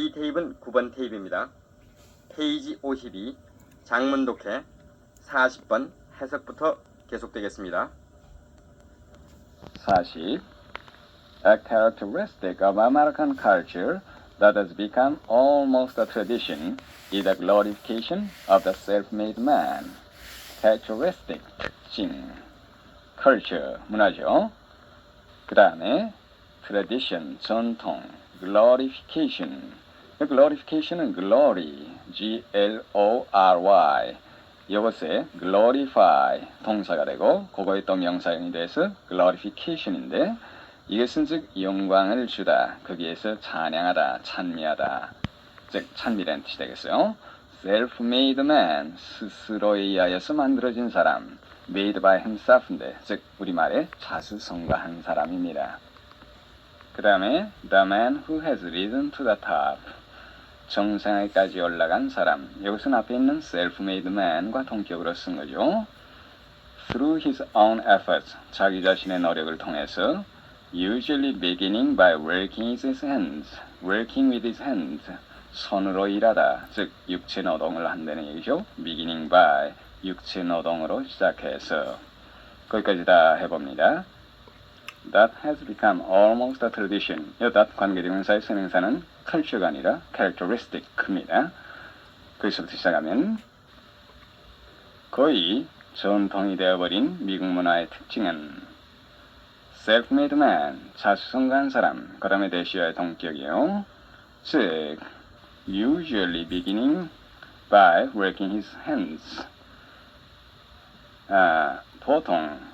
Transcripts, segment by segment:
D 테이프는 9번 테이프입니다. 페이지 52 장문 독해 40번 해석부터 계속되겠습니다. 40. A characteristic of American culture that has become almost a tradition is the glorification of the self-made man. characteristic, 특징, culture, 문화죠. 그 다음에 tradition, 전통, glorification. glorification은 glory, G-L-O-R-Y. 이것에 glorify 동사가 되고 그거에 또 명사형이 돼서 glorification인데 이것은 즉 영광을 주다, 거기에서 찬양하다, 찬미하다, 즉 찬미라는 뜻이 되겠어요. self-made man, 스스로에 의하여서 만들어진 사람, made by himself인데 즉 우리말에 자수성가한 사람입니다. 그 다음에 the man who has risen to the top, 정상에까지 올라간 사람. 이것은 앞에 있는 self-made man과 동격으로 쓴 거죠. Through his own efforts, 자기 자신의 노력을 통해서 usually beginning by working with his hands, 손으로 일하다, 즉 육체 노동을 한다는 얘기죠. beginning by, 육체 노동으로 시작해서 거기까지 다 해봅니다. That has become almost a tradition. 이 that 관계대명사의 선행사는 culture가 아니라 characteristic입니다. 거기서부터 시작하면 거의 전통이 되어버린 미국 문화의 특징은 self-made man, 자수성가한 사람, 그 다음에 대시어의 동격이요. 즉 usually beginning by working his hands. 보통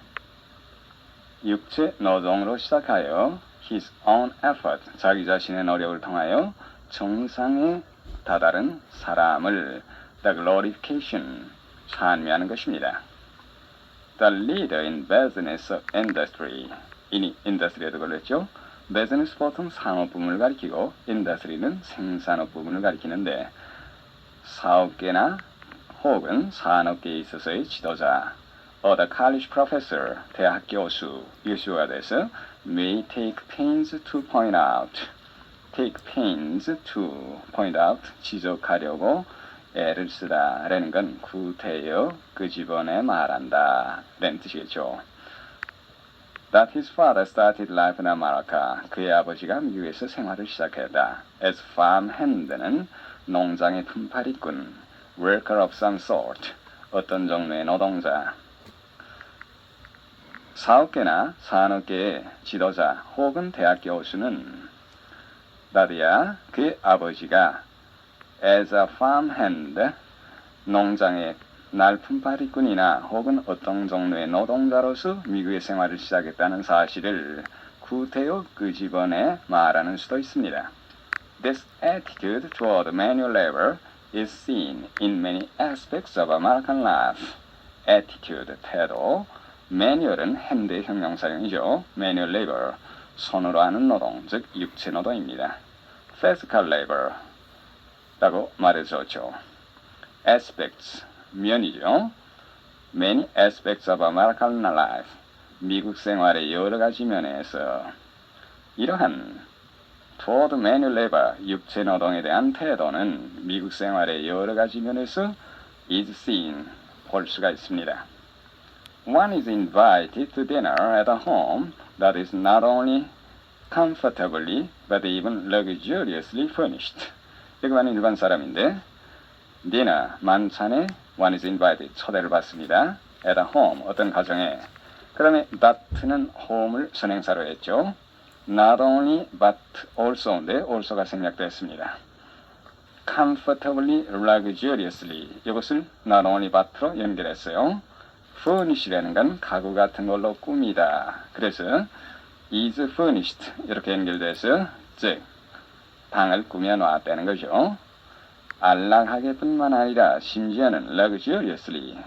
육체 노동으로 시작하여 his own effort, 자기 자신의 노력을 통하여 정상에 다다른 사람을 the glorification, 찬미하는 것입니다. The leader in business industry, industry에도 걸렸죠. business 보통 산업 부문을 가리키고 industry는 생산업 부문을 가리키는데 사업계나 혹은 산업계에 있어서의 지도자, the college professor, 대학 교수, 이수가 돼서 may take pains to point out, 지적하려고 애를 쓰다 라는 건 구태여 끄집어내 말한다 라는 뜻이겠죠. That his father started life in America, 그의 아버지가 미국에서 생활을 시작했다. As farmhand는 농장의 품팔이꾼, worker of some sort, 어떤 종류의 노동자. 사업계나 산업계의 지도자 혹은 대학 교수는 나디야, 그의 아버지가 as a farmhand, 농장의 날품팔이꾼이나 혹은 어떤 종류의 노동자로서 미국의 생활을 시작했다는 사실을 구태여 끄집어내 말하는 수도 있습니다. This attitude toward manual labor is seen in many aspects of American life. attitude, 태도, manual은 핸드의 형용사형이죠. manual labor, 손으로 하는 노동, 즉 육체 노동입니다. physical labor 라고 말해줬죠. aspects, 면이죠. many aspects of American life, 미국 생활의 여러 가지 면에서 이러한 toward manual labor, 육체 노동에 대한 태도는 미국 생활의 여러 가지 면에서 is seen, 볼 수가 있습니다. One is invited to dinner at a home that is not only comfortably but even luxuriously furnished. 이거는 일반 사람인데 dinner, 만찬에 one is invited, 초대를 받습니다. at a home, 어떤 가정에. 그 다음에 that는 home을 선행사로 했죠. not only but also인데 also가 생략됐습니다. comfortably, luxuriously, 이것을 not only but로 연결했어요. furnish라는 건 가구 같은 걸로 꾸미다. 그래서 is furnished 이렇게 연결돼서 즉 방을 꾸며놨다는 거죠. 안락하게뿐만 아니라 심지어는 luxuriously,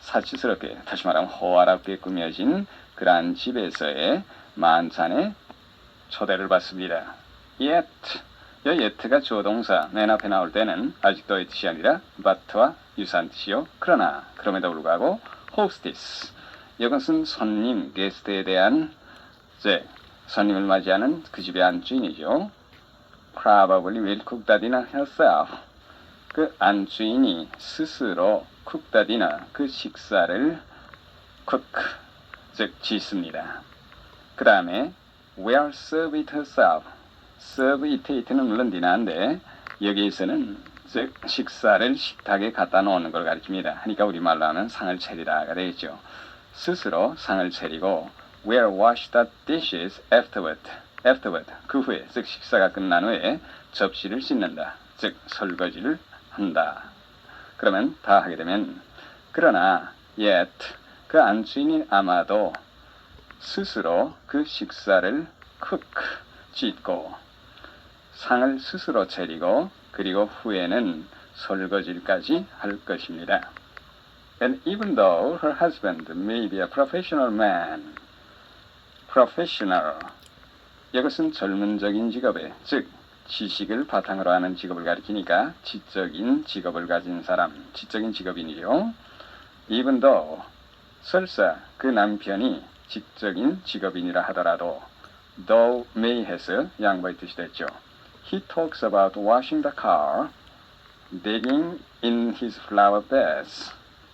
사치스럽게, 다시 말하면 호화롭게 꾸며진 그러한 집에서의 만찬에 초대를 받습니다. yet, 이 yet가 주어동사 맨 앞에 나올 때는 아직도의 뜻이 아니라 but와 유사한 뜻이요. 그러나 그럼에도 불구하고 hostess, 이것은 손님, 게스트에 대한 손님을 맞이하는 그 집의 안주인이죠. probably will cook the dinner herself. 그 안주인이 스스로 cook the dinner, 그 식사를 cook, 즉 짓습니다. 그 다음에 will serve it herself. serve it는 물론 디나인데 여기에서는 즉 식사를 식탁에 갖다 놓는 걸 가리킵니다. 그러니까 우리말로 하면 상을 차리다가 되겠죠. 스스로 상을 차리고 will wash the dishes afterward. 그 후에 즉 식사가 끝난 후에 접시를 씻는다. 즉 설거지를 한다. 그러면 다 하게 되면 그러나 yet 그 안주인이 아마도 스스로 그 식사를 cook 짓고 상을 스스로 차리고 그리고 후에는 설거지까지 할 것입니다. And even though her husband may be a professional man, professional 이것은 전문적인 직업에 즉 지식을 바탕으로 하는 직업을 가리키니까 지적인 직업을 가진 사람, 지적인 직업인이죠. Even though 설사 그 남편이 지적인 직업인이라 하더라도 though may 해서 양보의 뜻이 됐죠. He talks about washing the car, digging in his flower beds,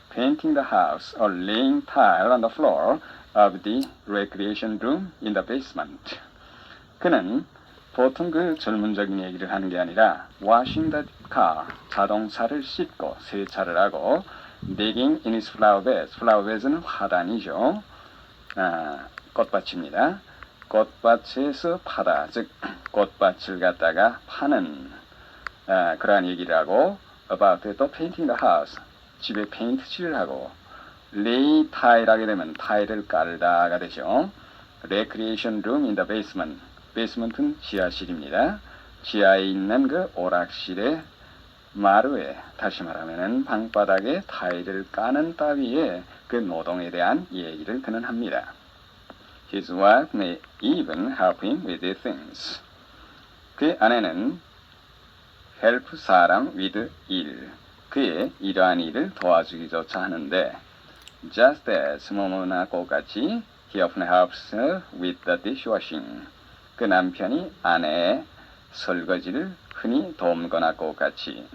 painting the house, or laying tile on the floor of the recreation room in the basement. 그는 보통 그 전문적인 얘기를 하는 게 아니라 washing the car, 자동차를 씻고 세차를 하고 digging in his flower beds, flower beds는 화단이죠. 꽃밭입니다. 꽃밭에서 파다, 즉 꽃밭을 갖다가 파는 그러한 얘기를 하고 about 또 painting the house, 집에 페인트칠을 하고 lay tile 하게 되면 타일을 깔다가 되죠. recreation room in the basement, basement은 지하실입니다. 지하에 있는 그 오락실의 마루에 다시 말하면 방바닥에 타일을 까는 따위의 그 노동에 대한 얘기를 그는 합니다. His wife may even help him with these things. 그의 아내는 help 사람 with 일, 그의 이러한 일을 도와주기조차 하는데 just as 뭐뭐나고 같이 he often helps her with the dishwashing. 그 남편이 아내의 설거지를 흔히 돕거나고 같이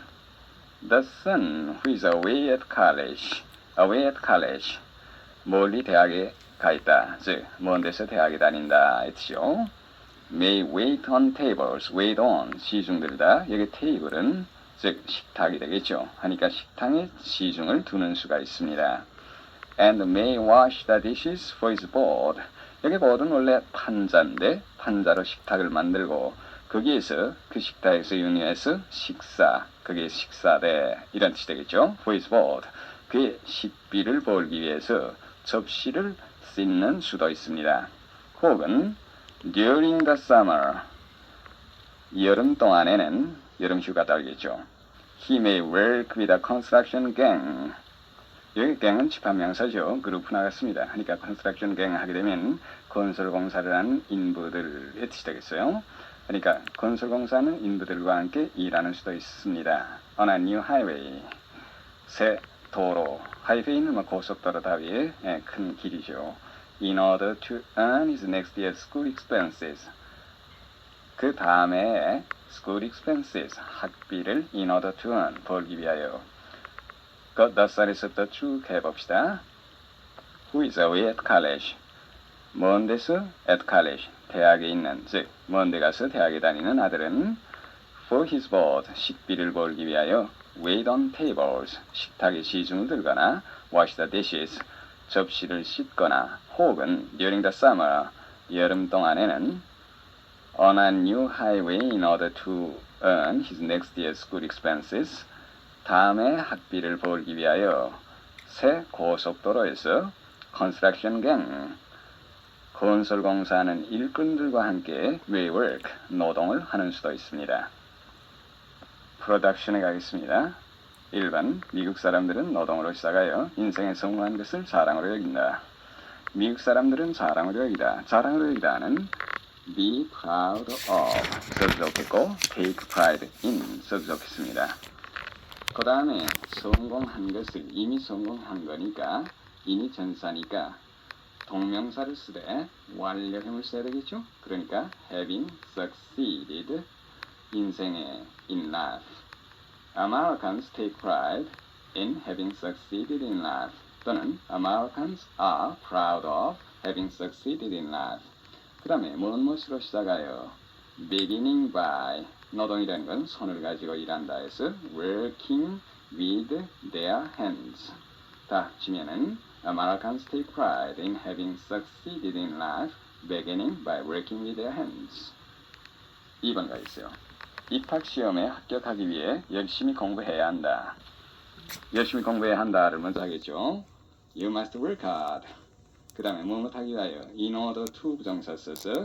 The son who is away at college, 멀리 대학에 가 있다, 즉 먼 데서 대학에 다닌다 했죠. May wait on tables, wait on 시중 들다, 여기 테이블은 즉 식탁이 되겠죠. 하니까 식탁에 시중을 두는 수가 있습니다. And may wash the dishes for his board. 여기 board는 원래 판자인데 판자로 식탁을 만들고 거기에서 그 식탁에서 윤회해서 식사, 그게 식사대 이런 뜻이 되겠죠. For his board. 그의 식비를 벌기 위해서 접시를 씻는 수도 있습니다. 혹은 during the summer, 여름 동안에는 여름 휴가 달겠죠. He may work with a construction gang. 여기 gang은 집합명사죠. 그룹 나갔습니다. 그러니까 construction gang 하게 되면 건설공사를 하는 인부들의 뜻이 되겠어요. 그러니까 건설공사는 인부들과 함께 일하는 수도 있습니다. On a new highway, 새 도로, 하이웨이는 고속도로 다위의 큰 길이죠. In order to earn his next year's school expenses. 그 다음에 school expenses, 학비를 in order to earn, 벌기 위하여. 그 덧살에서부터 쭉 해봅시다. Who is away at college? 먼 데서 at college, 대학에 있는, 즉 먼 데 가서 대학에 다니는 아들은 for his board, 식비를 벌기 위하여 wait on tables, 식탁에 시중을 들거나 wash the dishes, 접시를 씻거나 혹은 during the summer, 여름 동안에는 on a new highway in order to earn his next year's school expenses, 다음에 학비를 벌기 위하여 새 고속도로에서 construction gang, 건설공사하는 일꾼들과 함께 may work, 노동을 하는 수도 있습니다. 프로덕션에 가겠습니다. 1번, 미국 사람들은 노동으로 시작하여 인생에 성공한 것을 자랑으로 여긴다. 미국 사람들은 자랑으로 여기다. 자랑으로 여기다는 be proud of 써도 좋겠고 take pride in 써도 좋겠습니다. 그 다음에 성공한 것을 이미 성공한 거니까 이미 전사니까 동명사를 쓰되 완료형을 써야 되겠죠. 그러니까 having succeeded 인생에 in life. Americans take pride in having succeeded in life. 또는 Americans are proud of having succeeded in life. 그 다음에 무엇으로 시작하여 beginning by 노동이라는 건 손을 가지고 일한다 해서 working with their hands. 다 합치면은 Americans take pride in having succeeded in life beginning by working with their hands. 2번가 있어요. 입학시험에 합격하기 위해 열심히 공부해야 한다. 열심히 공부해야 한다를 먼저 하겠죠. You must work hard. 그 다음에 뭐뭐 하기 위하여 in order to 부정사 써서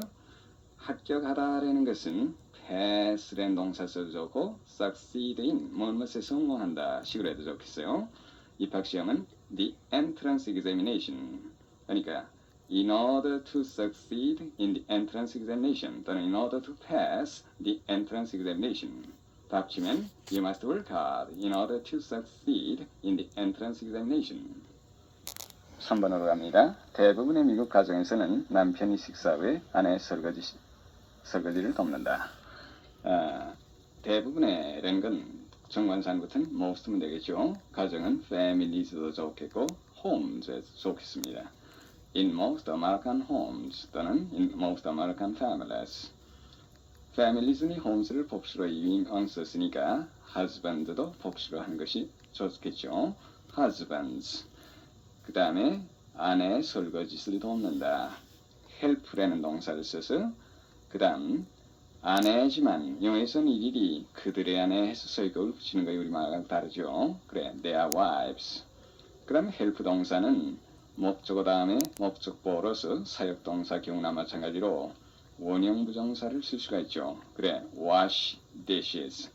합격하다라는 것은 pass라는 동사 써도 좋고 succeed in 무엇에 성공한다 식으로 해도 좋겠어요. 입학시험은 the entrance examination. 그러니까 in order to succeed in the entrance examination 또는 in order to pass the entrance examination. 다 합치면 you must work hard in order to succeed in the entrance examination. 3번으로 갑니다. 대부분의 미국 가정에서는 남편이 식사 후에 아내의 설거지를 돕는다. 대부분의라는 건 정관사부터는 most면 되겠죠. 가정은 families도 좋겠고 homes에도 좋겠습니다. In most American homes 또는 in most American families. families는 homes를 복수로 이용 썼으니까 husband도 복수로 하는 것이 좋겠죠. husbands. 그 다음에 아내의 설거지를 돕는다. help라는 동사를 써서 그 다음 아내지만 영어에서는 일일이 그들의 아내 해서 설거를 붙이는 거에 우리말하고 다르죠. 그래, their wives. 그 다음에 help 동사는 목적어 다음에 목적보로서 사역동사 경우나 마찬가지로 원형 부정사를 쓸 수가 있죠. 그래, wash dishes.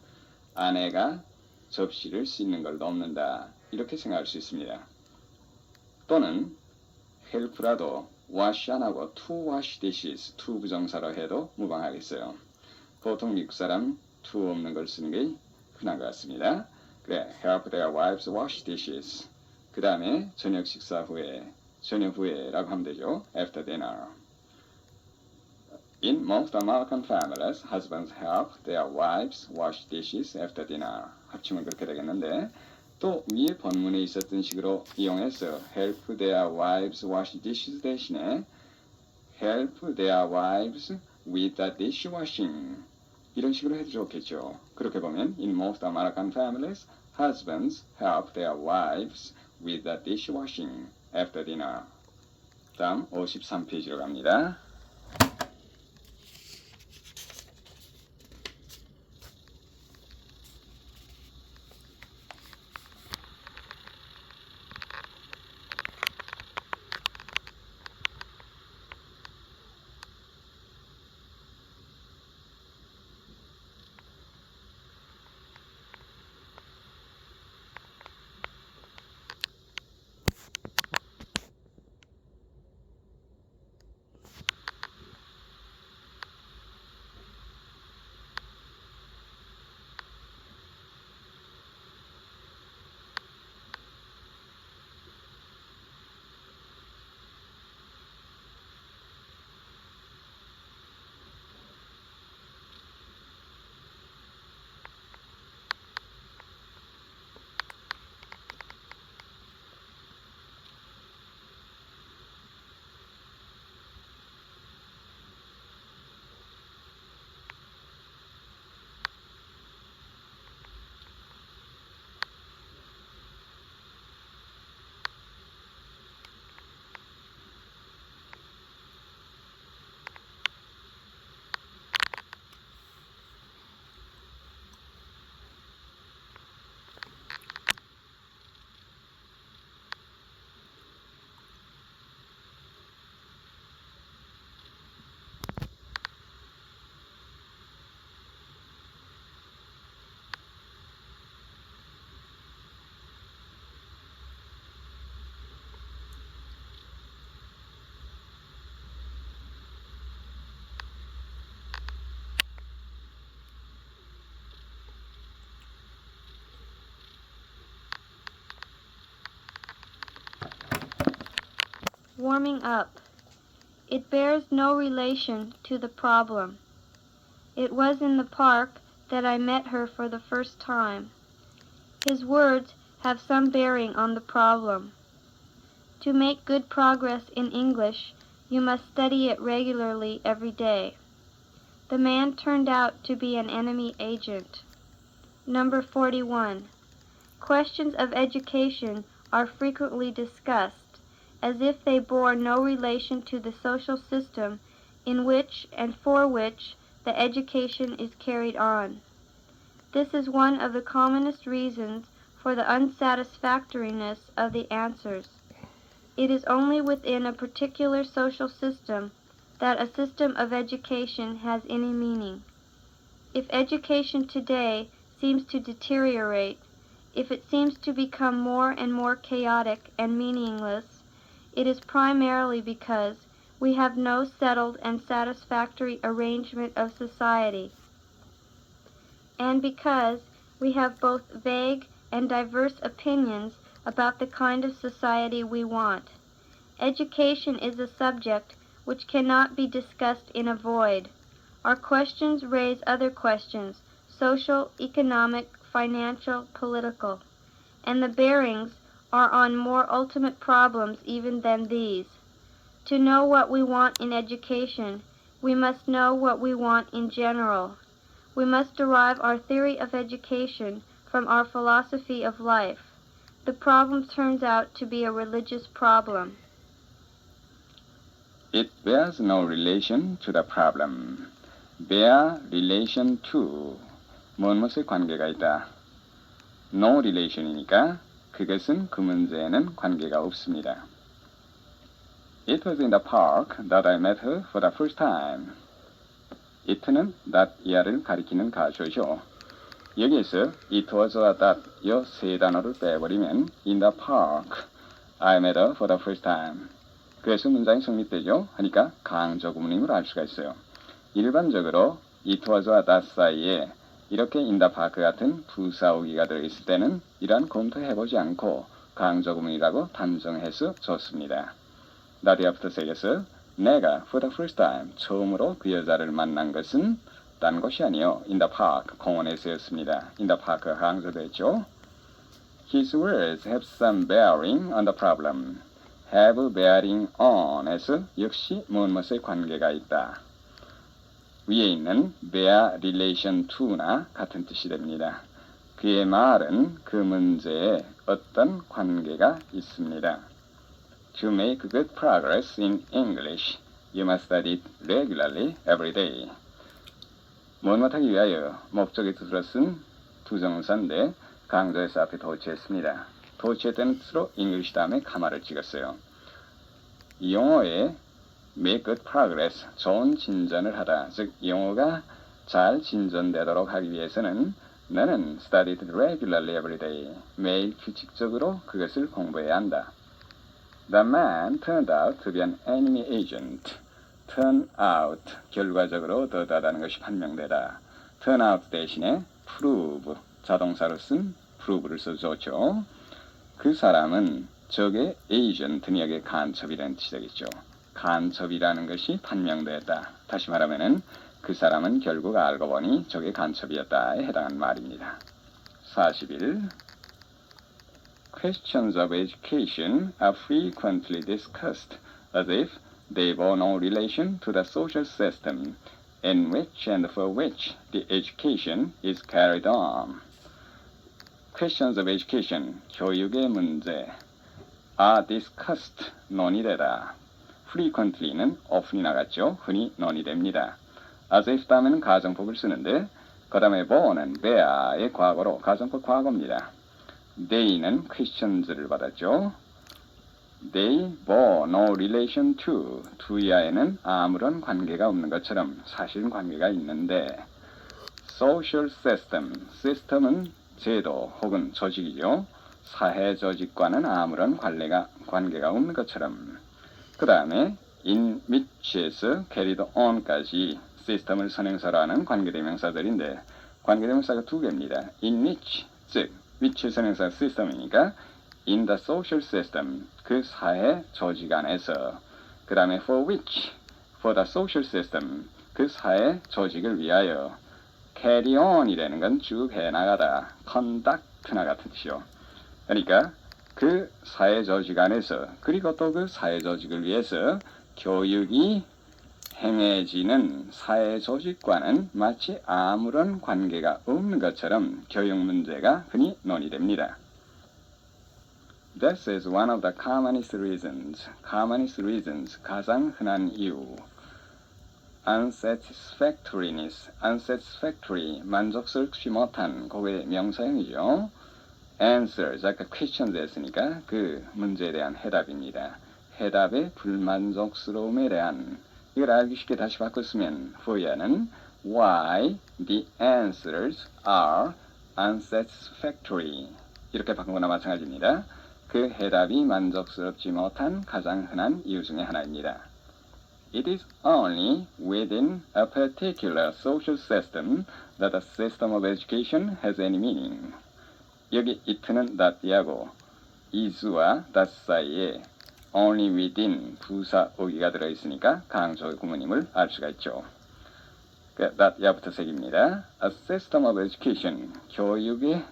아내가 접시를 씻는 걸 돕는다. 이렇게 생각할 수 있습니다. 또는 help라도 wash 안 하고 to wash dishes, to 부정사로 해도 무방하겠어요. 보통 미국 사람 to 없는 걸 쓰는 게 흔한 것 같습니다. 그래, help their wives wash dishes. 그 다음에 저녁 후에라고 하면 되죠. After dinner. In most American families, husbands help their wives wash dishes after dinner. 합치면 그렇게 되겠는데 또 위에 본문에 있었던 식으로 이용해서 help their wives wash dishes 대신에 help their wives with the dishwashing. 이런 식으로 해도 좋겠죠. 그렇게 보면 in most American families, husbands help their wives with the dishwashing after dinner. 다음 53페이지로 갑니다. Warming up. It bears no relation to the problem. It was in the park that I met her for the first time. His words have some bearing on the problem. To make good progress in English, you must study it regularly every day. The man turned out to be an enemy agent. Number 41. Questions of education are frequently discussed, as if they bore no relation to the social system in which and for which the education is carried on. This is one of the commonest reasons for the unsatisfactoriness of the answers. It is only within a particular social system that a system of education has any meaning. If education today seems to deteriorate, if it seems to become more and more chaotic and meaningless, it is primarily because we have no settled and satisfactory arrangement of society, and because we have both vague and diverse opinions about the kind of society we want. Education is a subject which cannot be discussed in a void. Our questions raise other questions, social, economic, financial, political, and the bearings are on more ultimate problems even than these. To know what we want in education, we must know what we want in general. We must derive our theory of education from our philosophy of life. The problem turns out to be a religious problem. It bears no relation to the problem. Bear relation to 무엇에 관계가 있다. No relation이니까 그것은 그 문제에는 관계가 없습니다. It was in the park that I met her for the first time. It는 that year를 가리키는 가주어죠. 여기에서 it was와 that 이 세 단어를 빼버리면 in the park I met her for the first time. 그래서 문장이 성립되죠. 하니까 강조 구문임을 알 수가 있어요. 일반적으로 it was와 that 사이에 이렇게 in the park 같은 부사어기가 들어있을 때는 이러한 검토해보지 않고 강조 구문이라고 단정해서 좋습니다. 나디아부터 세계에서 내가 for the first time 처음으로 그 여자를 만난 것은 딴 곳이 아니요 in the park 공원에서였습니다. in the park 강조됐죠. His words have some bearing on the problem. have bearing on에서 역시 무엇에 관계가 있다. 위에 있는 bear relation to나 같은 뜻이 됩니다. 그의 말은 그 문제에 어떤 관계가 있습니다. To make good progress in English, you must study it regularly every day. 무엇하기 위하여 목적의 뜻으로 쓴 부정사인데 강조해서 앞에 도치했습니다. 도치했다는 뜻으로 English 다음에 가마를 찍었어요. 이 용어에 make good progress, 좋은 진전을 하다, 즉 영어가 잘 진전되도록 하기 위해서는 너는 study it regularly every day, 매일 규칙적으로 그것을 공부해야 한다. The man turned out to be an enemy agent. turn out, 결과적으로 얻어다다는 것이 판명되다. turn out 대신에 prove, 자동사로 쓴 prove를 써줬죠. 그 사람은 적의 agent, 능력의 간첩이라는 뜻이 되겠죠. 간첩이라는 것이 판명되었다. 다시 말하면은 그 사람은 결국 알고 보니 적의 간첩이었다에 해당하는 말입니다. 41. Questions of education are frequently discussed as if they bore no relation to the social system in which and for which the education is carried on. Questions of education, 교육의 문제, are discussed, 논의되다. frequently는 often이 나갔죠. 흔히 논의됩니다. as if 다음에는 가정법을 쓰는데 그 다음에 bore는 bear의 과거로 가정법 과거입니다. they는 questions를 받았죠. They bore no relation to, to야에는 아무런 관계가 없는 것처럼 사실은 관계가 있는데 social system, system은 제도 혹은 조직이죠. 사회 조직과는 아무런 관계가 없는 것처럼 그 다음에 in which에서 carried on까지 시스템을 선행사로 하는 관계대명사들인데 관계대명사가 두 개입니다. in which, 즉 which 선행사 시스템이니까 in the social system, 그 사회 조직 안에서 그 다음에 for which, for the social system, 그 사회 조직을 위하여 carry on이라는 건 쭉 해나가다, conduct나 같은 뜻이요. 그러니까 그 사회 조직 안에서 그리고 또 그 사회 조직을 위해서 교육이 행해지는 사회 조직과는 마치 아무런 관계가 없는 것처럼 교육 문제가 흔히 논의됩니다. This is one of the commonest reasons. commonest reasons, 가장 흔한 이유. unsatisfactoriness, unsatisfactory, 만족스럽지 못한, 그게 명사형이죠. answers, 아까 questions 했으니까 그 문제에 대한 해답입니다. 해답의 불만족스러움에 대한, 이걸 알기 쉽게 다시 바꿨으면 후에는 why the answers are unsatisfactory 이렇게 바꾼거나 마찬가지입니다. 그 해답이 만족스럽지 못한 가장 흔한 이유 중에 하나입니다. It is only within a particular social system that a system of education has any meaning. 여기 it는 that이하고 is와 that 사이에 only within 부사 어기가 들어있으니까 강조 구문임을 알 수가 있죠. that 야부터 색입니다. A system of education, 교육의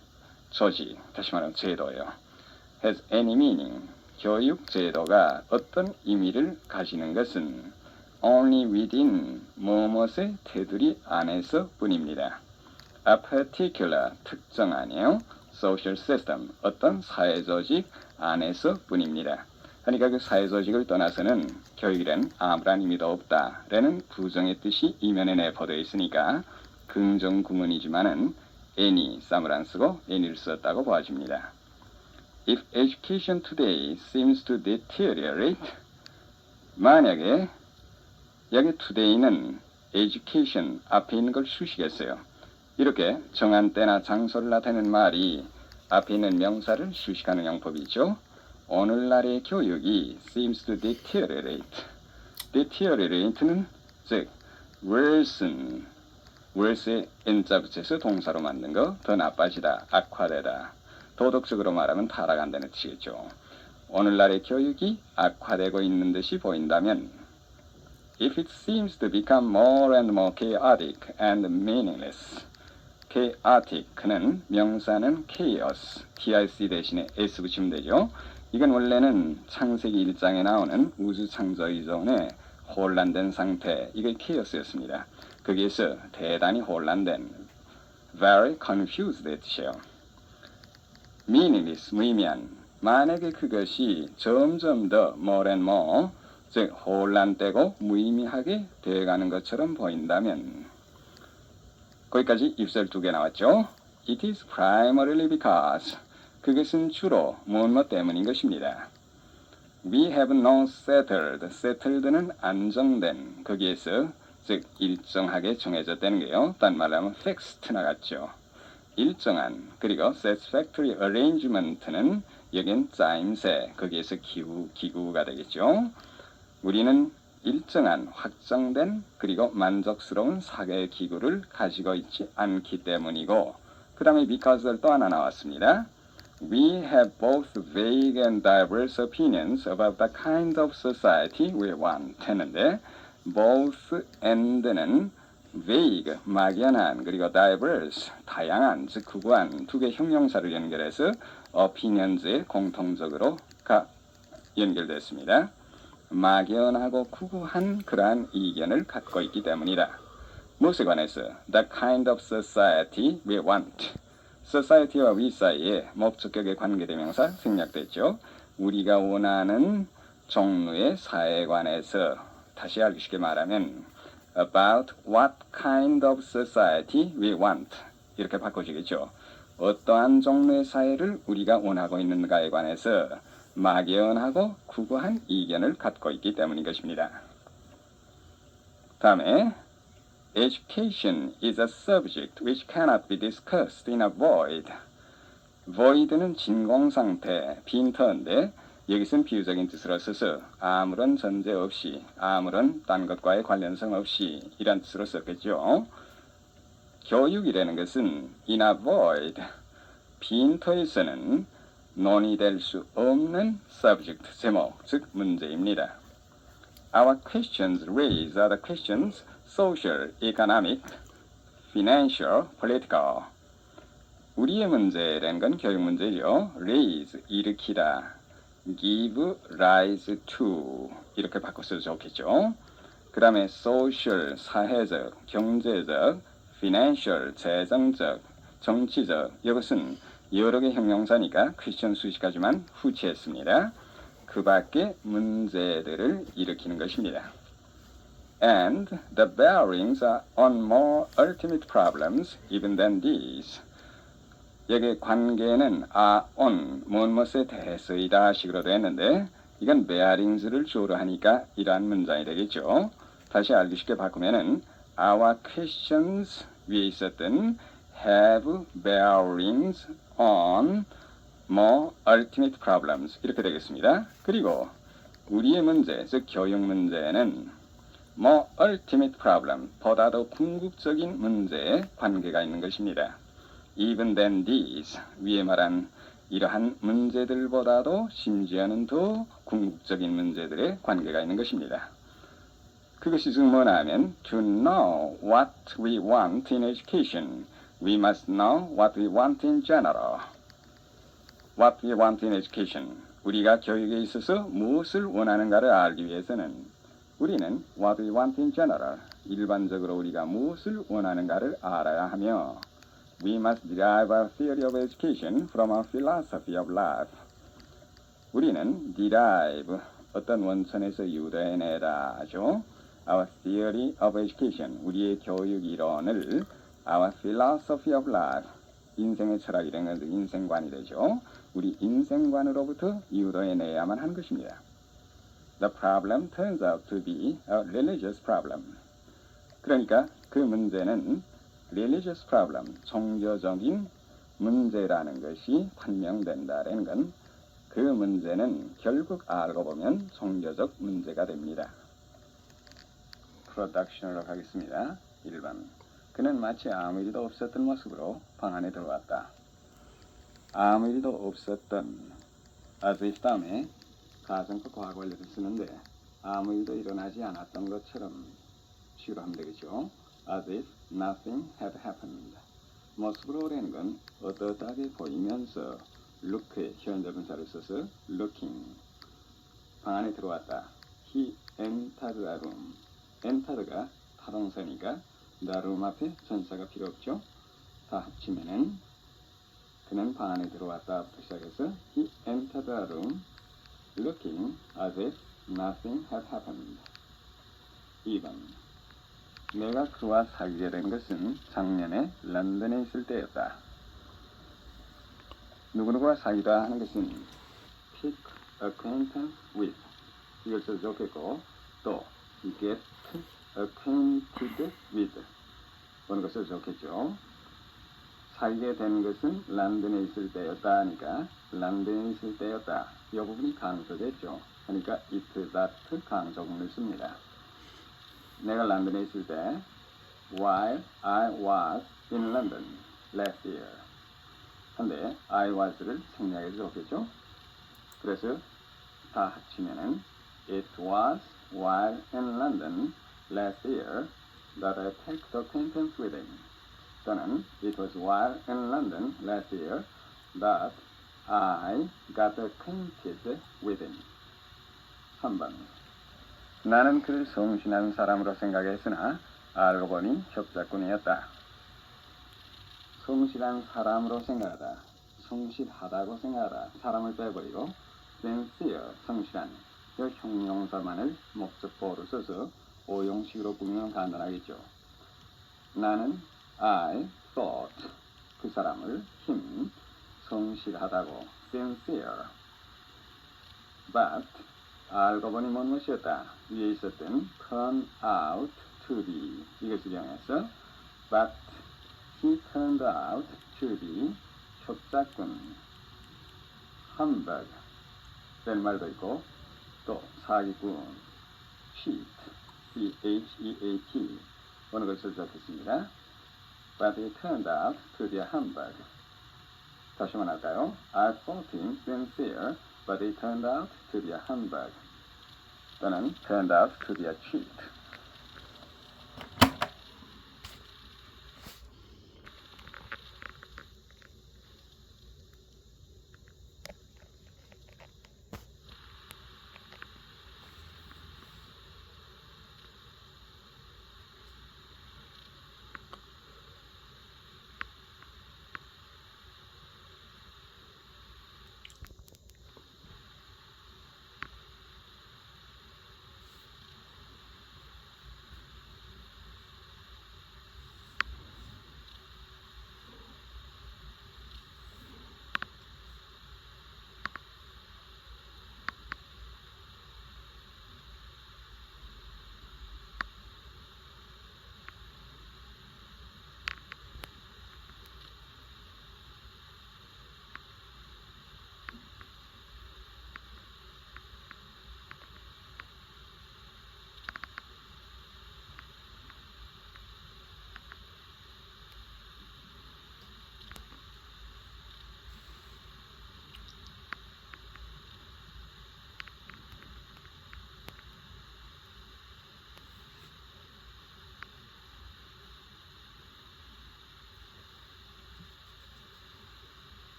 조직, 다시 말하면 제도예요. has any meaning, 교육 제도가 어떤 의미를 가지는 것은 only within 무엇의 테두리 안에서 뿐입니다. A particular, 특정하네요. social system, 어떤 사회 조직 안에서 뿐입니다. 그러니까 그 사회 조직을 떠나서는 교육이란 아무런 의미도 없다라는 부정의 뜻이 이면에 내포되어 있으니까 긍정 구문이지만은 any, 쌈을 안 쓰고 any를 썼다고 보아집니다. If education today seems to deteriorate, 만약에 여기 today는 education 앞에 있는 걸 수식했어요. 이렇게 정한 때나 장소를 나타내는 말이 앞에 있는 명사를 수식하는 형법이죠. 오늘날의 교육이 seems to deteriorate. deteriorate는 즉 worsen, worse에 n자 붙여서 동사로 만든 거, 더 나빠지다, 악화되다. 도덕적으로 말하면 타락한다는 뜻이겠죠. 오늘날의 교육이 악화되고 있는 듯이 보인다면 if it seems to become more and more chaotic and meaningless. chaotic는 명사는 chaos, tic 대신에 s 붙이면 되죠. 이건 원래는 창세기 1장에 나오는 우주 창조 이전에 혼란된 상태, 이게 chaos였습니다. 거기에서 대단히 혼란된, very confused 뜻이에요. meaningless, 무의미한, 만약에 그것이 점점 더 more and more, 즉 혼란되고 무의미하게 되어가는 것처럼 보인다면, 거기까지 입술 2개 나왔죠. It is primarily because, 그것은 주로 무엇 때문인 것입니다. We have no settled, settled는 안정된, 거기에서 즉 일정하게 정해졌다는 게요. 딴 말로 하면 fixed 나갔죠. 일정한, 그리고 satisfactory arrangement는 여긴 짜임새, 거기에서 기구가 되겠죠. 우리는 일정한, 확정된, 그리고 만족스러운 사고의 기구를 가지고 있지 않기 때문이고, 그 다음에 because를 또 하나 나왔습니다. We have both vague and diverse opinions about the kind of society we want 했는데, both and는 vague, 막연한, 그리고 diverse, 다양한, 즉 구구한 2개 형용사를 연결해서 opinions에 공통적으로 연결됐습니다. 막연하고 구구한 그러한 의견을 갖고 있기 때문이다. 무엇에 관해서? The kind of society we want. society와 we 사이에 목적격의 관계대명사 생략됐죠. 우리가 원하는 종류의 사회에 관해서, 다시 알기 쉽게 말하면 about what kind of society we want 이렇게 바꿔주겠죠. 어떠한 종류의 사회를 우리가 원하고 있는가에 관해서 막연하고 구구한 의견을 갖고 있기 때문인 것입니다. 다음에 Education is a subject which cannot be discussed in a void. void는 진공상태, 빈터인데 여기서는 비유적인 뜻으로 써서 아무런 전제 없이, 아무런 딴 것과의 관련성 없이 이란 뜻으로 썼겠죠. 교육이라는 것은 in a void, 빈터에서는 논의될 수 없는 subject, 제목, 즉 문제입니다. Our questions raise other questions, social, economic, financial, political. 우리의 문제라는 건 교육 문제죠. raise, 일으키다. give rise to 이렇게 바꿔서 좋겠죠. 그 다음에 social, 사회적, 경제적, financial, 재정적, 정치적. 이것은 여러 개 형용사니까 퀘스천 수식까지만 후치했습니다. 그 밖에 문제들을 일으키는 것입니다. And the bearings are on more ultimate problems even than these. 여기 관계는 on, 무엇에 대해서이다 식으로 되었는데 이건 bearings를 주어로 하니까 이러한 문장이 되겠죠. 다시 알기 쉽게 바꾸면은 our questions 위에 있었던 have bearings on more ultimate problems 이렇게 되겠습니다. 그리고 우리의 문제, 즉 교육 문제는 more ultimate problem, 보다 더 궁극적인 문제에 관계가 있는 것입니다. Even than these, 위에 말한 이러한 문제들보다도 심지어는 더 궁극적인 문제들에 관계가 있는 것입니다. 그것이 즉 뭐냐 하면 to know what we want in education, we must know what we want in general. What we want in education, 우리가 교육에 있어서 무엇을 원하는가를 알기 위해서는 우리는 what we want in general, 일반적으로 우리가 무엇을 원하는가를 알아야 하며 we must derive our theory of education from our philosophy of life. 우리는 derive, 어떤 원천에서 유래해내다 하죠. Our theory of education, 우리의 교육 이론을 our philosophy of life, 인생의 철학이 된 것은 인생관이 되죠. 우리 인생관으로부터 유래해내야만 하는 것입니다. The problem turns out to be a religious problem. 그러니까 그 문제는 religious problem, 종교적인 문제라는 것이 판명된다는 건 그 문제는 결국 알고 보면 종교적 문제가 됩니다. 프로덕션으로 가겠습니다. 1번. 그는 마치 아무 일도 없었던 모습으로 방 안에 들어왔다. 아무 일도 없었던 as if 다음에 가정과 과거 완료를 쓰는데 아무 일도 일어나지 않았던 것처럼 식으로 하면 되겠죠. As if nothing had happened. 모습으로라는 건 어떠하게 보이면서 look의 현재분사를 써서 looking. 방 안에 들어왔다. He entered the room. entered가 타동사니까 the room 앞에 전사가 필요 없죠. 다 합치면은 그는 방 안에 들어왔다부터 시작해서 he entered the room looking as if nothing had happened. 2번. 내가 그와 사귀게 된 것은 작년에 런던에 있을 때였다. 누구누구와 사귀다 하는 것은 pick acquaintance with 이걸 써도 좋겠고 또 get acquainted with 보는 것을 좋겠죠. 사귀게 된 것은 런던에 있을 때였다 하니까 런던에 있을 때였다. 이 부분이 강조됐죠. 그러니까 it that 강조문을 씁니다. 내가 런던에 있을 때 while I was in London last year. 근데 I was를 생략해서 좋겠죠. 그래서 다 합치면은 it was while in London last year that I picked acquaintance with him. 또는 it was while in London last year that I got acquainted with him. 3번. 나는 그를 성실한 사람으로 생각했으나 알고 보니 협작꾼이었다. 성실한 사람으로 생각하다. 성실하다고 생각하다. 사람을 빼버리고 sincere, 성실한. 이 형용사만을 목적보호로 써서 오용식으로 꾸미면 간단하겠죠. 나는 I thought 그 사람을 him 성실하다고 sincere but 알고 보니 뭔 것이었다. 위에 있었던 turn out to be 이것을 이용해서 but he turned out to be 협작꾼 humbug 될 말도 있고 또 사기꾼 cheat cheat 어느 것을 적겠습니다. But he turned out to be a humbug. 다시 한번 할까요? I thought him sincere, but he turned out to be a humbug. 또는 turned out to be a cheat.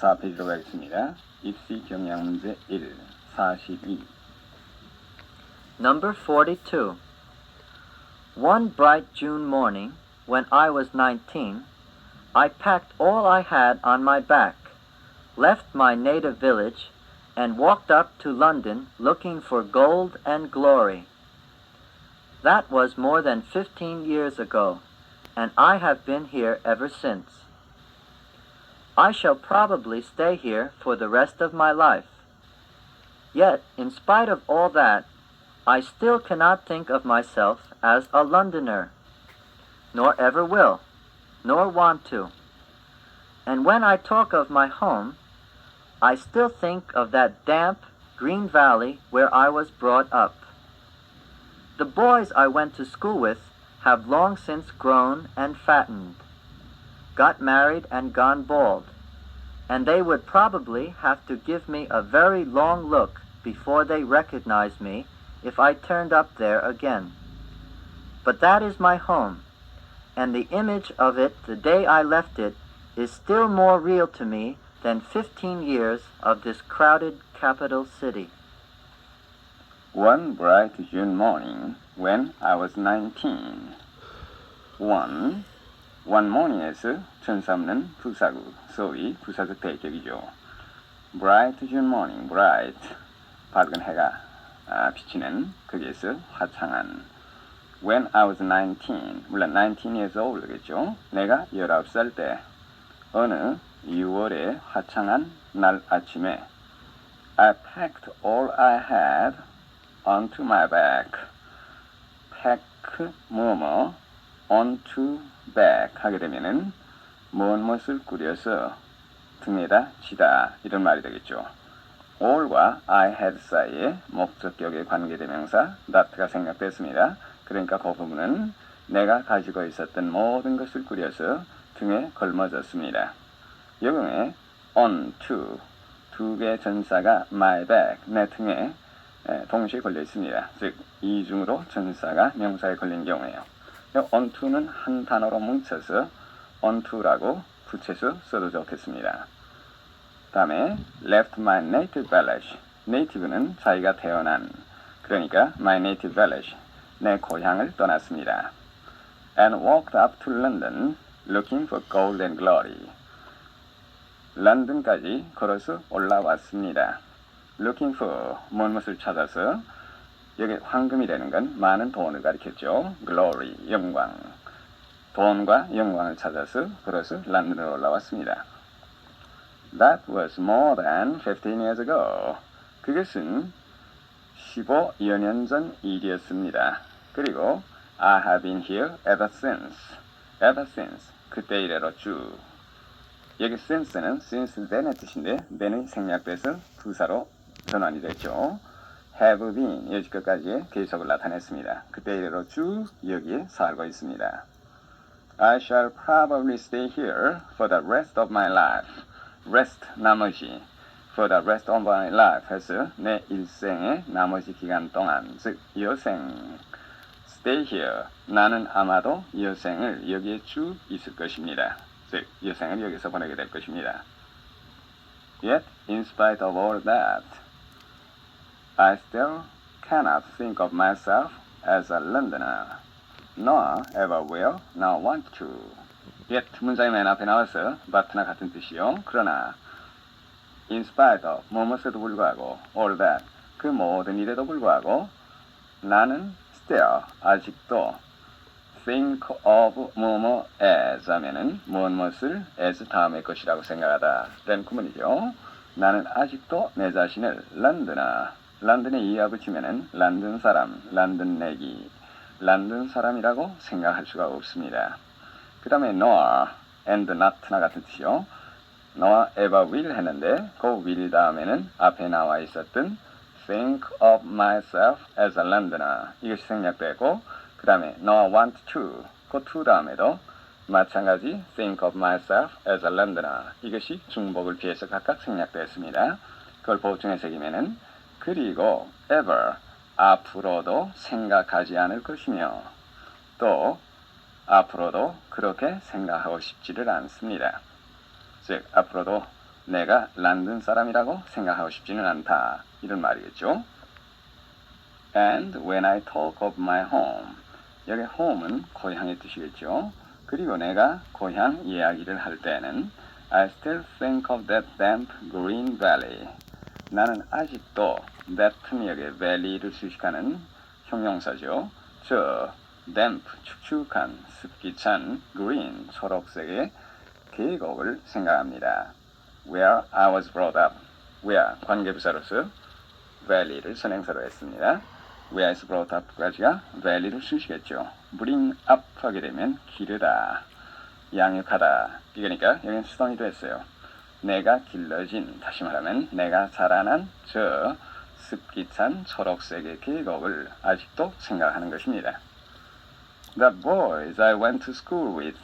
4페이지로 가겠습니다. 입시 경향문제 1, 42. Number 42. One bright June morning, when I was 19, I packed all I had on my back, left my native village, and walked up to London looking for gold and glory. That was more than 15 years ago, and I have been here ever since. I shall probably stay here for the rest of my life. Yet, in spite of all that, I still cannot think of myself as a Londoner, nor ever will, nor want to. And when I talk of my home, I still think of that damp, green valley where I was brought up. The boys I went to school with have long since grown and fattened, got married and gone bald, and they would probably have to give me a very long look before they recognized me if I turned up there again. But that is my home, and the image of it the day I left it is still more real to me than 15 years of this crowded capital city. One bright June morning, when I was 19. One morning에서 천사 없는 부사구, 소위 부사적 대격이죠. Bright June morning, bright, 밝은 해가 비치는 거기에서 화창한. When I was 19, 물론 19 years old겠죠. 내가 19살 때 어느 6월의 화창한 날 아침에 I packed all I had onto my back. pack 뭐뭐 onto back 하게 되면은 무엇을 꾸려서 등에다 지다 이런 말이 되겠죠. all과 I had 사이에 목적격의 관계대명사 that가 생략됐습니다. 그러니까 그 부분은 내가 가지고 있었던 모든 것을 꾸려서 등에 걸머졌습니다. 여경에 onto 두 개의 전사가 my back 내 등에 동시에 걸려 있습니다. 즉 이중으로 전사가 명사에 걸린 경우에요. onto는 한 단어로 뭉쳐서 onto라고 붙여서 써도 좋겠습니다. 다음에 left my native village. native는 자기가 태어난, 그러니까 my native village, 내 고향을 떠났습니다. and walked up to London looking for gold and glory. 런던까지 걸어서 올라왔습니다. looking for 무엇을 찾아서, 여기 황금이라는 건 많은 돈을 가리켰죠. glory, 영광. 돈과 영광을 찾아서 걸어서 런던으로 올라왔습니다. That was more than 15 years ago. 그것은 15여 년 전 일이었습니다. 그리고 I have been here ever since. ever since. 그때 이래로 쭉. 여기 since는 since then의 뜻인데 then이 생략돼서 부사로 전환이 됐죠. have been 여기까지의 계속을 나타냈습니다. 그때 이래로 쭉 여기에 살고 있습니다. I shall probably stay here for the rest of my life. rest 나머지 for the rest of my life 해서 내 일생의 나머지 기간 동안, 즉 여생. stay here 나는 아마도 여생을 여기에 쭉 있을 것입니다. 즉 여생을 여기서 보내게 될 것입니다. Yet in spite of all that, I still cannot think of myself as a Londoner, nor ever will, nor want to. yet 문장이 맨 앞에 나와서 but나 같은 뜻이요. 그러나 in spite of 뭐뭐에도 불구하고 all that 그 모든 일에도 불구하고 나는 still 아직도 think of 뭐뭐 as 하면은 무엇을 as 다음의 것이라고 생각하다 라는 구문이죠. 나는 아직도 내 자신을 런던에 이하 붙이면은 런던 사람, 런던 내기, 런던 사람이라고 생각할 수가 없습니다. 그 다음에 nor and not나 같은 뜻이요. nor ever will 했는데 그 will 다음에는 앞에 나와 있었던 think of myself as a Londoner 이것이 생략되고, 그 다음에 nor want to 그 to 다음에도 마찬가지 think of myself as a Londoner 이것이 중복을 피해서 각각 생략되었습니다. 그걸 보충해 새기면은 그리고 ever 앞으로도 생각하지 않을 것이며 또 앞으로도 그렇게 생각하고 싶지를 않습니다. 즉 앞으로도 내가 런던 사람이라고 생각하고 싶지는 않다. 이런 말이겠죠. And when I talk of my home, 여기 home은 고향의 뜻이겠죠. 그리고 내가 고향 이야기를 할 때는 I still think of that damp green valley. 나는 아직도 that은 여기 valley를 수식하는 형용사죠. 저 damp, 축축한, 습기 찬 green, 초록색의 계곡을 생각합니다. Where I was brought up. where, 관계부사로서 valley를 선행사로 했습니다. where is brought up까지가 valley를 수식했죠. bring up 하게 되면 기르다, 양육하다. 이거니까 여기는 수동이도 했어요. 내가 길러진, 다시 말하면 내가 자라난 저 습기 찬 초록색의 계곡을 아직도 생각하는 것입니다. The boys I went to school with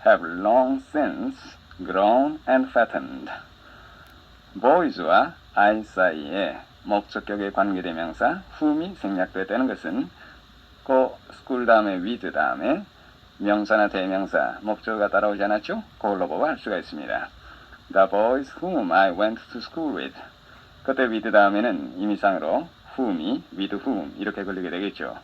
have long since grown and fattened. boys와 I 사이에 목적격의 관계대명사 whom이 생략되는 것은 그 school 다음에 with 다음에 명사나 대명사, 목적어가 따라오지 않았죠? 그걸로 보고 할 수가 있습니다. The boys whom I went to school with. 그때 with 다음에는 임의상으로 whom이 with whom 이렇게 걸리게 되겠죠.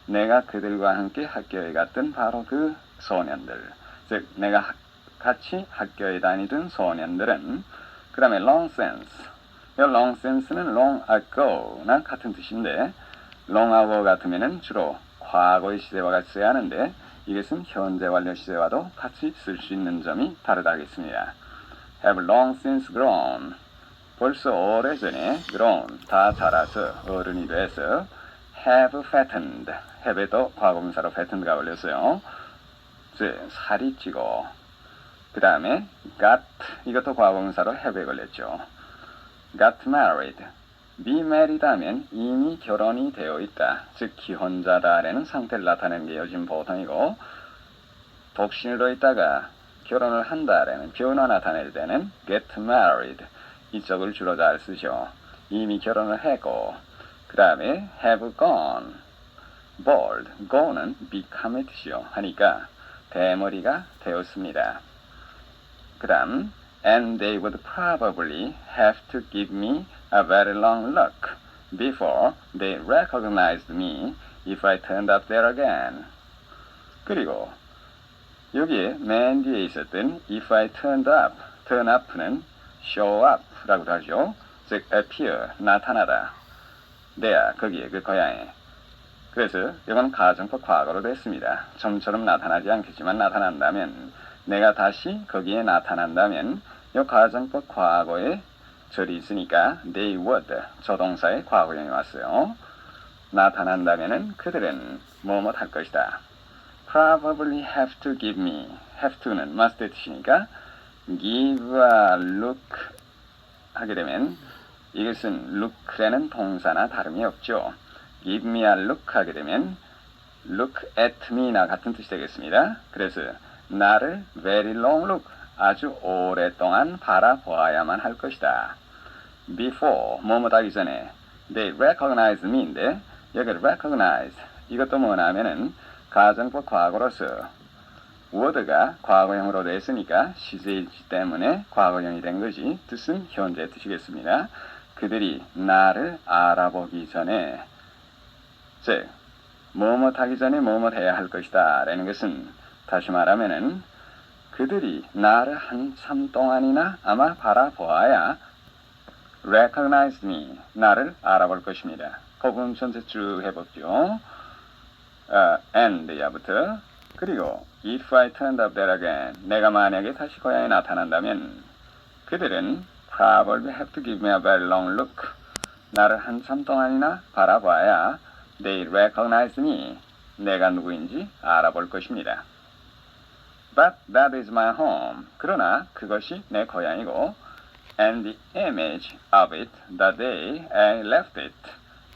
내가 그들과 함께 학교에 갔던 바로 그 소년들. 즉 내가 같이 학교에 다니던 소년들은 그 다음에 long since. 이 long since는 long ago나 같은 뜻인데 long ago 같으면은 주로 과거의 시제와 같이 써야 하는데 이것은 현재 완료 시제와도 같이 쓸 수 있는 점이 다르다 하겠습니다. have long since grown. 벌써 오래전에 grown, 다 자라서 어른이 돼서 have fattened. have에도 과거분사로 fatted가 걸렸어요. 즉 살이 찌고 그 다음에 got, 이것도 과거분사로 have에 걸렸죠. got married. be married 하면 이미 결혼이 되어 있다. 즉 기혼자다라는 상태를 나타내는 게 요즘 보통이고 독신으로 있다가 결혼을 한다라는 변화 나타낼 때는 get married. 이쪽을 주로 잘 쓰죠. 이미 결혼을 했고 그 다음에 have gone bald. go는 become의 뜻이요. 하니까 대머리가 되었습니다. 그 다음 and they would probably have to give me a very long look before they recognized me if I turned up there again. 그리고 여기에 맨 뒤에 있었던 if I turned up, turn up는 show up라고도 하죠. 즉 appear, 나타나다. there, 거기에 그 고향에. 그래서 이건 가정법 과거로 됐습니다. 좀처럼 나타나지 않겠지만 나타난다면 내가 다시 거기에 나타난다면 이 가정법 과거에 절이 있으니까 they would, 조동사의 과거형이 왔어요. 나타난다면은 그들은 뭐뭐 할 것이다. probably have to give me, have to는 must의 뜻이니까 give a look 하게 되면 이것은 look라는 동사나 다름이 없죠. give me a look 하게 되면 look at me나 같은 뜻이 되겠습니다. 그래서 나를 very long look, 아주 오랫동안 바라보아야만 할 것이다. before, 뭐뭐 하기 전에 they recognize me인데 여기 recognize, 이것도 뭐냐면은 가정법 과거로서 word가 과거형으로 됐으니까 시제이기 때문에 과거형이 된 거지 뜻은 현재 뜻이겠습니다. 그들이 나를 알아보기 전에 즉 뭐뭐 하기 전에 뭐뭐 해야 할 것이다 라는 것은 다시 말하면은 그들이 나를 한참 동안이나 아마 바라보아야 recognize me, 나를 알아볼 것입니다. 그 부분 전체 쭉 해볼게요. and 야부터 그리고 if I turned up there again, 내가 만약에 다시 고향에 나타난다면 그들은 probably have to give me a very long look, 나를 한참 동안이나 바라봐야 they recognize me, 내가 누구인지 알아볼 것입니다. But that is my home, 그러나 그것이 내 고향이고 and the image of it the day I left it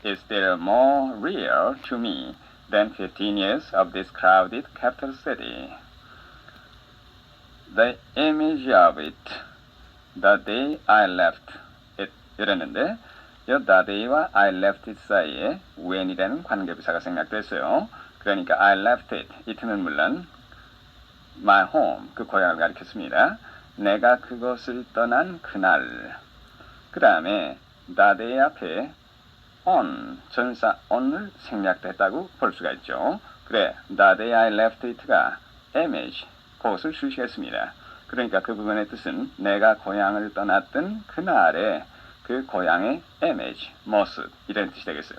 is still more real to me than 15 years of this crowded capital city. The image of it, the day I left it 이랬는데 이 the day와 I left it 사이에 when이라는 관계부사가 생략됐어요. 그러니까 I left it, it는 물론 my home, 그 고향을 가리켰습니다. 내가 그것을 떠난 그날. 그 다음에 that day 앞에 on, 전사 on을 생략했다고 볼 수가 있죠. 그래, that day I left it가 image, 그것을 수식했습니다. 그러니까 그 부분의 뜻은 내가 고향을 떠났던 그날의 그 고향의 image, 모습, 이런 뜻이 되겠어요.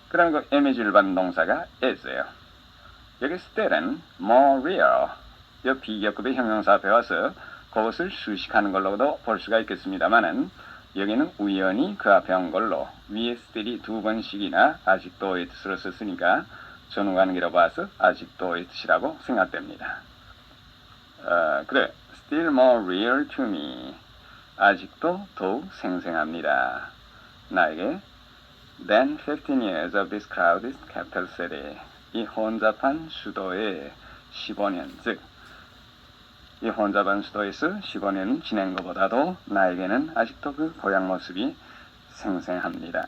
그 다음에 그 image를 받는 동사가 is예요. 여기 때는 more real, 이 비교급의 형용사 배워서 그것을 수식하는 걸로도 볼 수가 있겠습니다만은 여기는 우연히 그 앞에 온 걸로 위에 스틸이 두 번씩이나 아직도의 뜻으로 썼으니까 전후관계로 봐서 아직도의 뜻이라고 생각됩니다. 그래, still more real to me. 아직도 더욱 생생합니다. 나에게 than 15 years of this crowded capital city. 이 혼잡한 수도의 15년, 즉 이 혼잡한 수도에서 15년 지낸 것보다도 나에게는 아직도 그 고향 모습이 생생합니다.